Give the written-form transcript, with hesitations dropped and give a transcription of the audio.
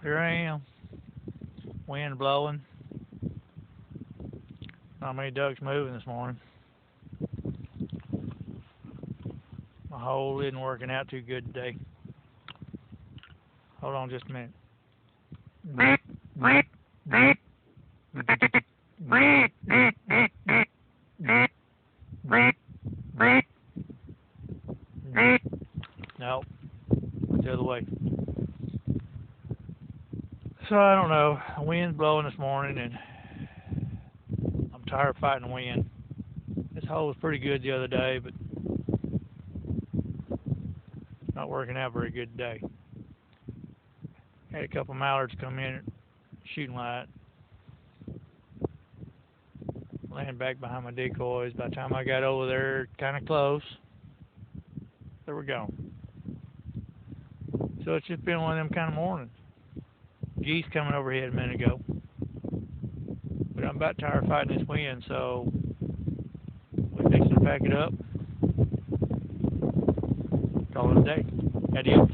Here I am. Wind blowing. Not many ducks moving this morning. My hole isn't working out too good today. Hold on just a minute. No, the other way. So I don't know. The wind's blowing this morning, and I'm tired of fighting the wind. This hole was pretty good the other day, but not working out very good today. Had a couple mallards come in at shooting light. Laying back behind my decoys. By the time I got over there, kind of close, they were gone. So it's just been one of them kind of mornings. Geese coming overhead a minute ago. But I'm about tired of fighting this wind, so we're fixing to pack it up. Call it a day. Adios.